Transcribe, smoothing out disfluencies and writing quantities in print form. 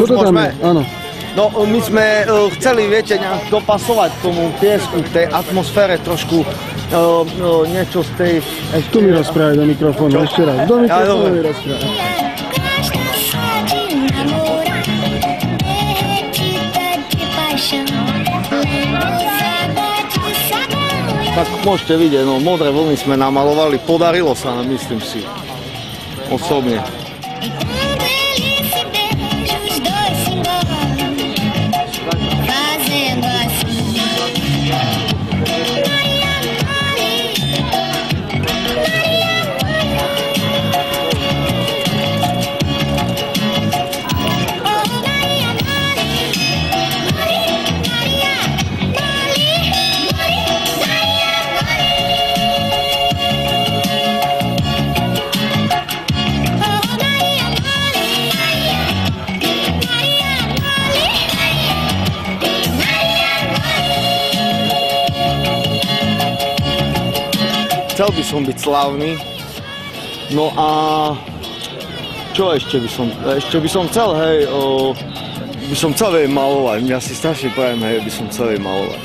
Čo to tam je? Áno. No, my sme chceli, viete, nejak dopasovať tomu piesku, tej atmosfére trošku niečo z tej... Tu mi rozprávaj do mikrofónu, ešte raz. Do mikrofónu mi rozprávaj. Tak môžete vidieť, no, modré vlny sme namalovali, podarilo sa nám, myslím si, osobne. Chcel by som byť slávny, no a čo ešte by som chcel, hej, by som chcel malovať, ja si strašne poviem, hej, by som chcel malovať.